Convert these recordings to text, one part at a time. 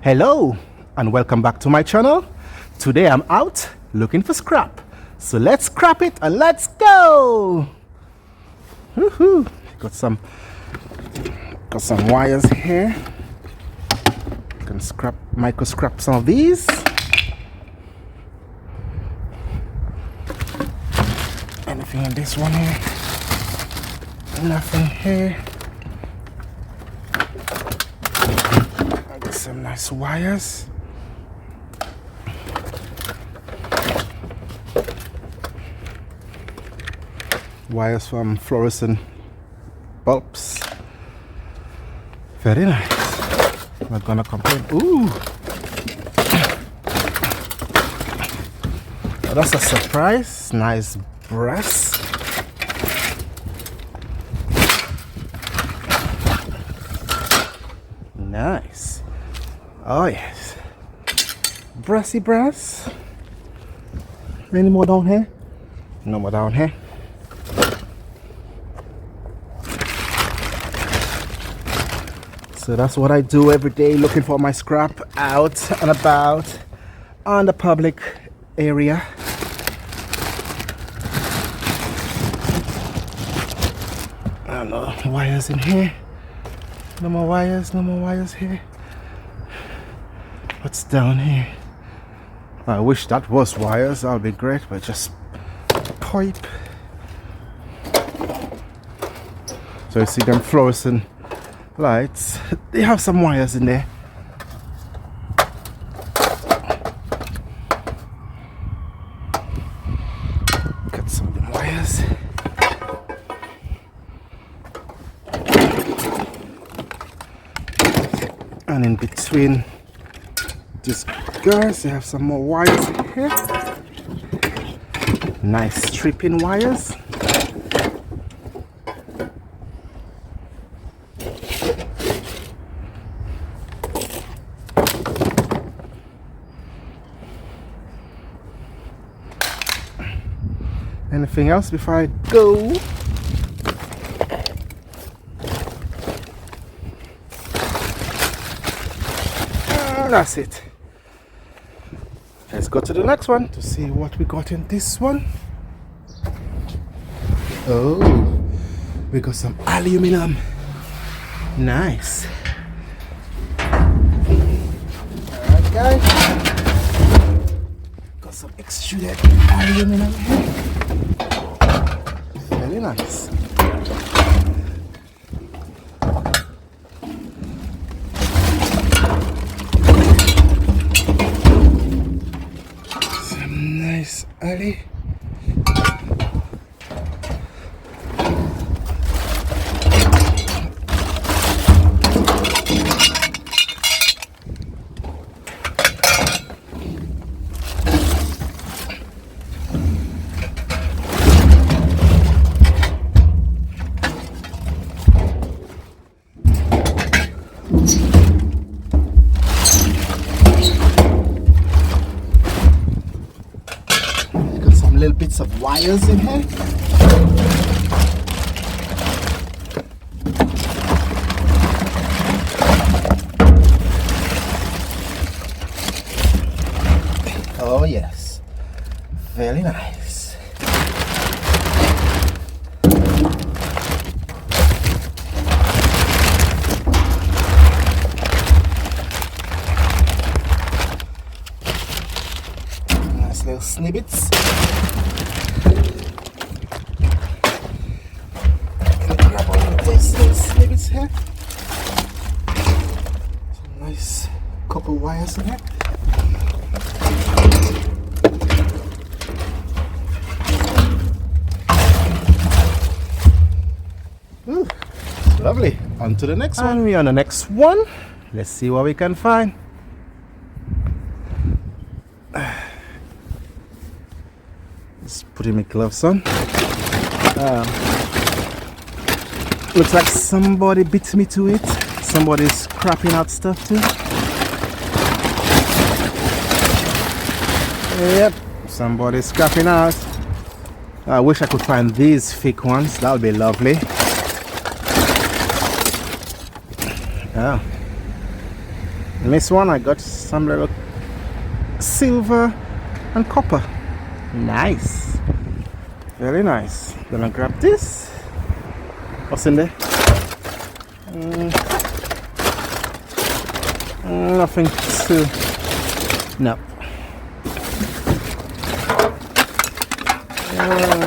Hello and welcome back to my channel. Today I'm out looking for scrap. So let's scrap it and let's go. Woohoo. Got some wires here. Can micro scrap some of these. Anything in this one here? Nothing here. Some nice wires. Wires from fluorescent bulbs. Very nice. Not gonna complain. Ooh. Oh, that's a surprise. Nice brass. Nice. Oh yes, brassy brass. Any more down here? No more down here. So that's what I do every day, looking for my scrap out and about on the public area. I don't know, wires in here. No more wires, no more wires here. What's down here? I wish that was wires, that would be great, but just pipe. So you see them fluorescent lights, they have some wires in there. Got some of them wires. And in between these guys, they have some more wires here. Nice stripping wires. Anything else before I go? That's it. Let's go to the next one to see what we got in this one. Oh, we got some aluminum. Nice. Alright guys, got some extruded aluminum here. Very nice. Nice alley. Little bits of wires in here. Oh yes, very nice. Nice little snippets. Snippets here. Some nice copper wires in here. Ooh, lovely. On to the next one. And we're on the next one. Let's see what we can find. Just putting my gloves on. Looks like somebody beat me to it. Somebody's scrapping out stuff too. Yep, somebody's scrapping out. I wish I could find these thick ones. That would be lovely. Oh. In this one I got some little silver and copper. Nice, very nice. Gonna grab this. What's in there? Nothing too. No.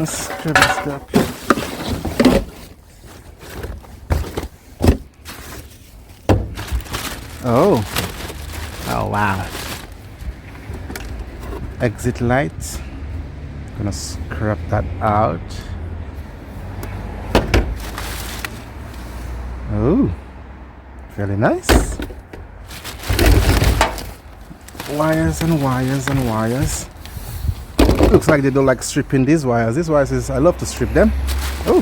Scrap. Oh wow. Exit light. Gonna scrap that out. Oh, very nice. Wires and wires and wires. Looks like they don't like stripping these wires. These wires is, I love to strip them. Oh,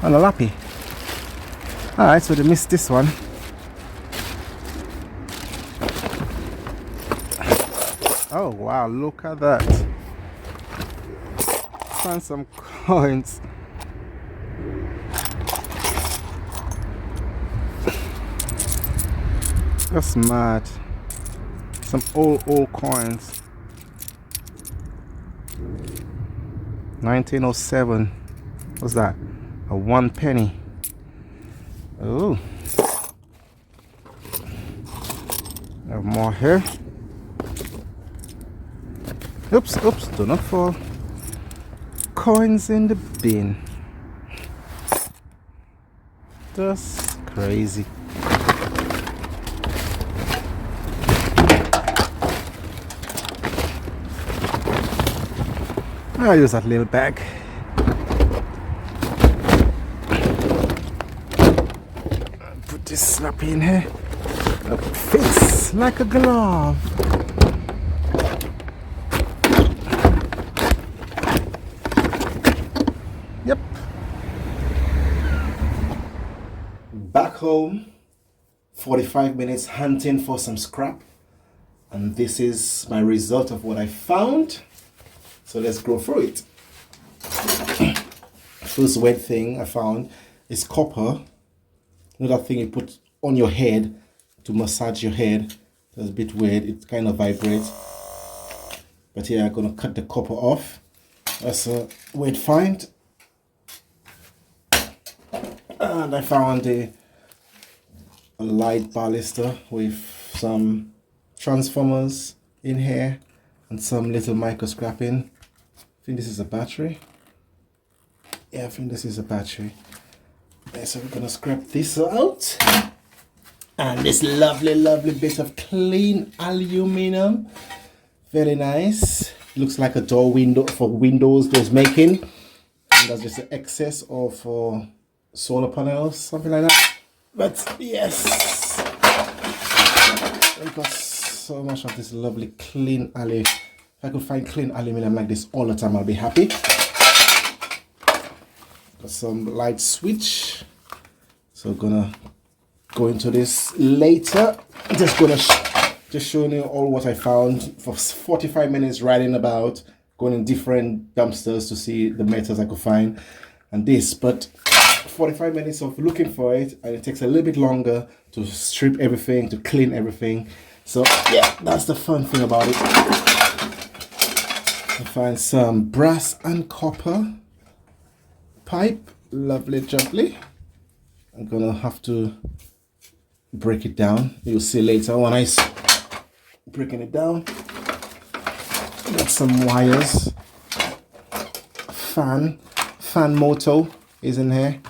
and a lappy. Alright, so they missed this one. Oh wow, look at that. Found some coins. That's mad. Some old coins. 1907. What's that? A 1 penny. Oh. Have more here. Oops, do not fall. Coins in the bin. That's crazy. I'll use that little bag. Put this snap in here. It fits like a glove. Yep. Back home, 45 minutes hunting for some scrap. And this is my result of what I found. So let's go through it. First weird thing I found is copper. You know that thing you put on your head to massage your head? That's a bit weird. It kind of vibrates. But yeah, I'm gonna cut the copper off. That's a weird find. And I found a light baluster with some transformers in here and some little micro scrapping. I think this is a battery. Yeah, I think this is a battery. Yeah, so we're gonna scrap this out. And this lovely bit of clean aluminum. Very nice. Looks like a door window for windows those making. And that's just the excess of solar panels, something like that. But yes, we got so much of this lovely clean aluminum. If I could find clean aluminum like this all the time, I'll be happy. Got some light switch. So gonna go into this later. Just showing you all what I found for 45 minutes riding about, going in different dumpsters to see the metals I could find and this. But 45 minutes of looking for it, and it takes a little bit longer to strip everything, to clean everything. So yeah, that's the fun thing about it. I find some brass and copper pipe, lovely jubbly. I'm gonna have to break it down. You'll see later when I breaking it down. Got some wires. Fan motor is in here.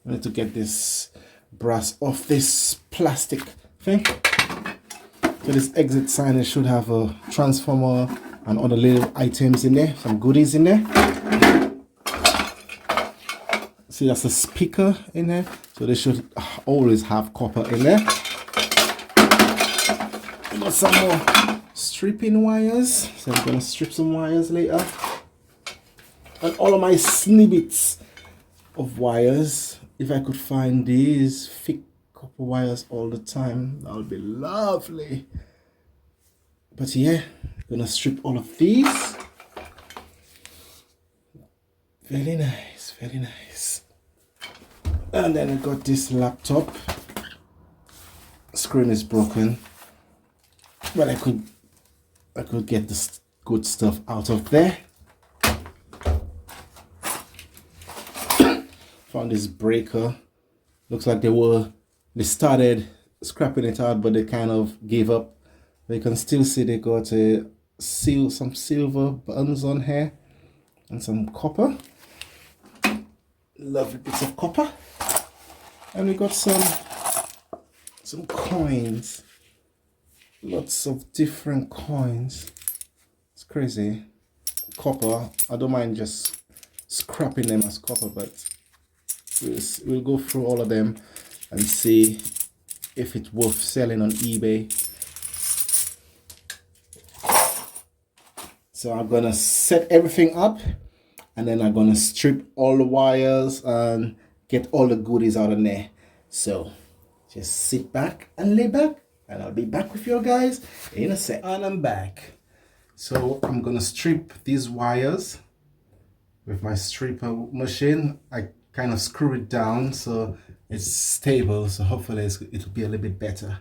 I need to get this brass off this plastic thing. So this exit sign, it should have a transformer and other little items in there, some goodies in there. See, that's a speaker in there, so they should always have copper in there. Got some more stripping wires, so I'm gonna strip some wires later. And all of my snippets of wires, if I could find these thick copper wires all the time, that would be lovely. But yeah, gonna strip all of these. Very nice, very nice. And then I got this laptop. Screen is broken, but I could get this good stuff out of there. Found this breaker. Looks like they started scrapping it out, but they kind of gave up. But you can still see they got some silver buttons on here and some copper. Lovely bits of copper. And we got some coins. Lots of different coins. It's crazy. Copper. I don't mind just scrapping them as copper, but we'll go through all of them and see if it's worth selling on eBay. So I'm gonna set everything up, and then I'm gonna strip all the wires and get all the goodies out of there. So just sit back and lay back, and I'll be back with you guys in a sec. And I'm back. So I'm gonna strip these wires with my stripper machine. I kind of screw it down so it's stable, so hopefully it'll be a little bit better.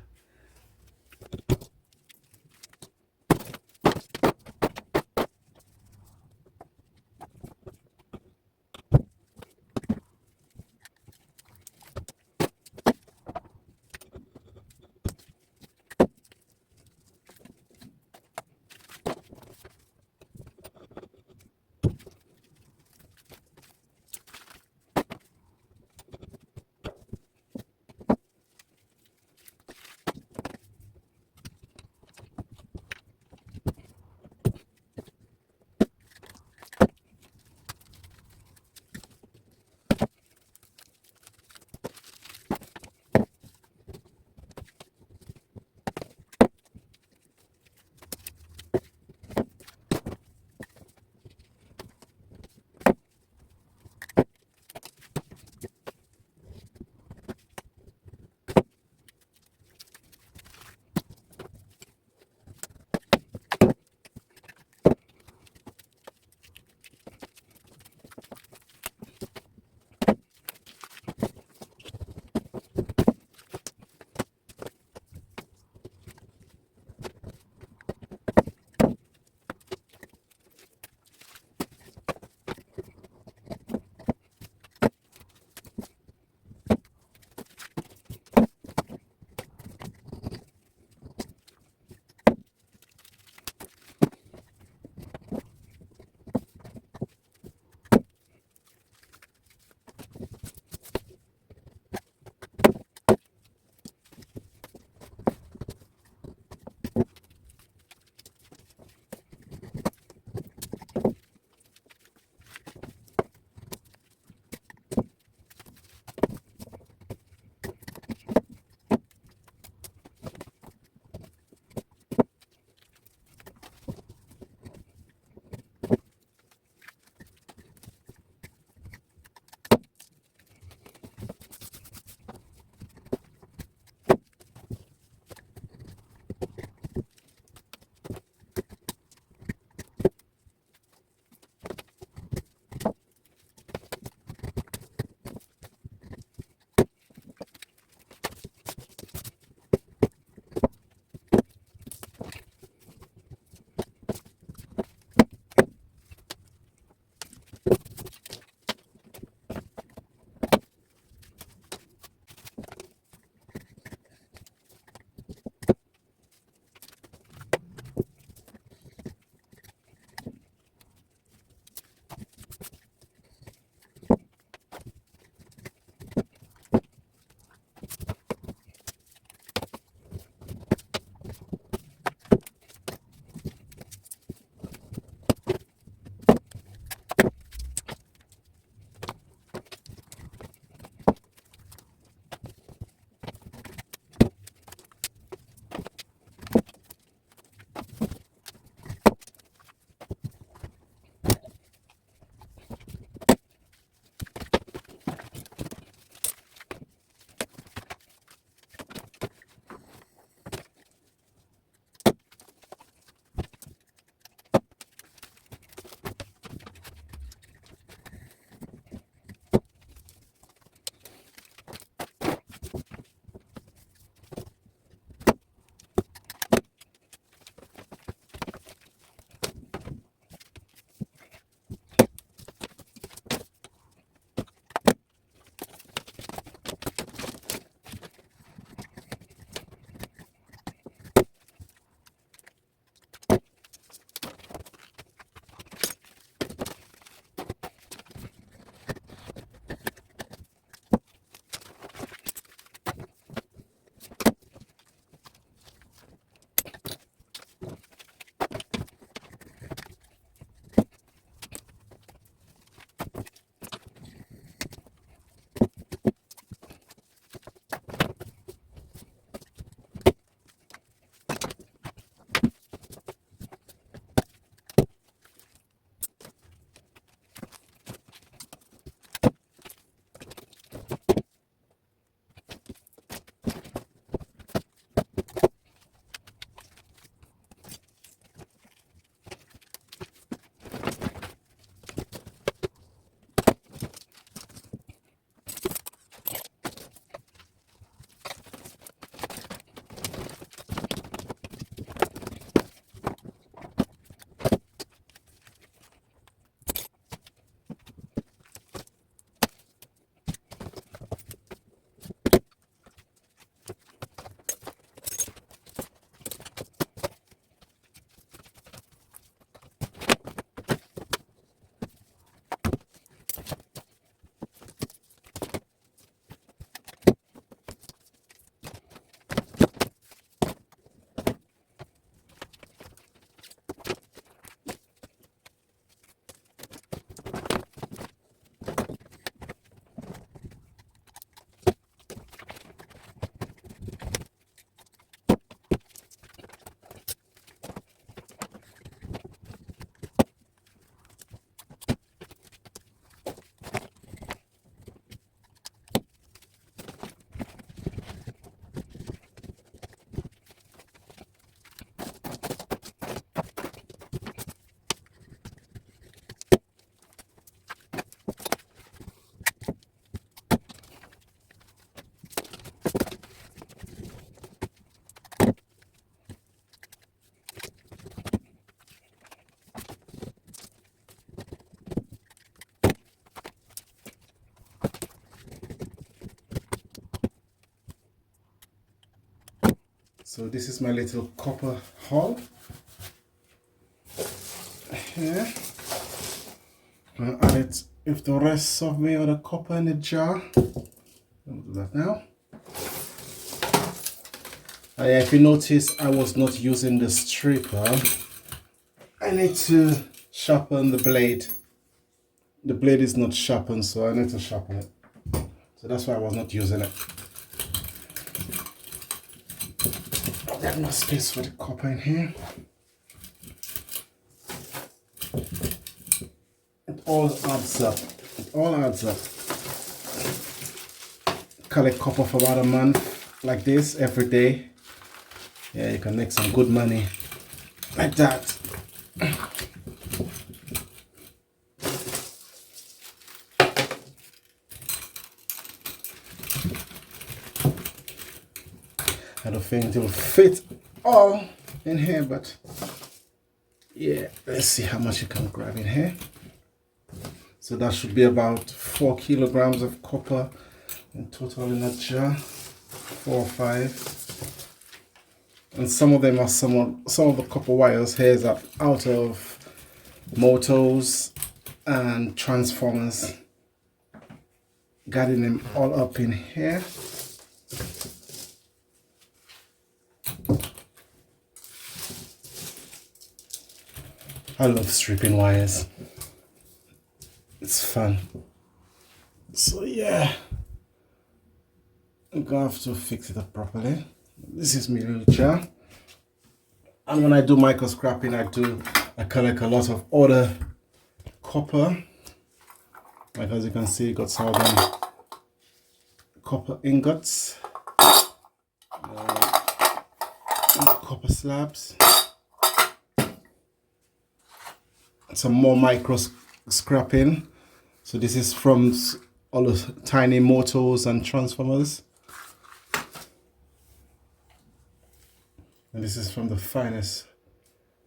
So this is my little copper haul. Here. I'll add it with the rest of my other copper in the jar. I'll do that now. If you notice, I was not using the stripper. I need to sharpen the blade. The blade is not sharpened, so I need to sharpen it. So that's why I was not using it. There's no space for the copper in here. It all adds up. It all adds up. Collect copper for about a month like this every day. Yeah, you can make some good money like that. I don't think it will fit all in here, but yeah, let's see how much you can grab in here. So that should be about 4 kilograms of copper in total in that jar, 4 or 5. And some of them are some of the copper wires here is out of motors and transformers. Getting them all up in here. I love stripping wires. It's fun. So yeah, I'm gonna have to fix it up properly. This is my little jar. And when I do micro scrapping, I collect a lot of other copper. Like as you can see, got some of them copper ingots, copper slabs, some more micro scrapping. So this is from all the tiny motors and transformers. And this is from the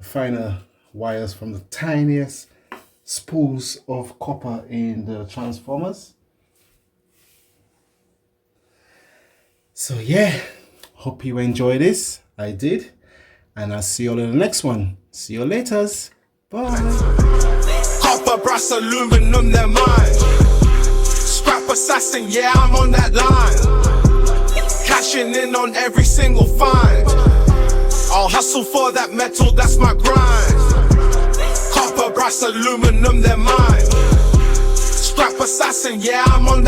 finer wires from the tiniest spools of copper in the transformers. So yeah, hope you enjoyed this. I did. And I'll see you all in the next one. See you later. Bye. Copper, brass, aluminum, they're mine. Scrap assassin, yeah, I'm on that line. Cashing in on every single find. I'll hustle for that metal, that's my grind. Copper, brass, aluminum, they're mine. Scrap assassin, yeah, I'm on that.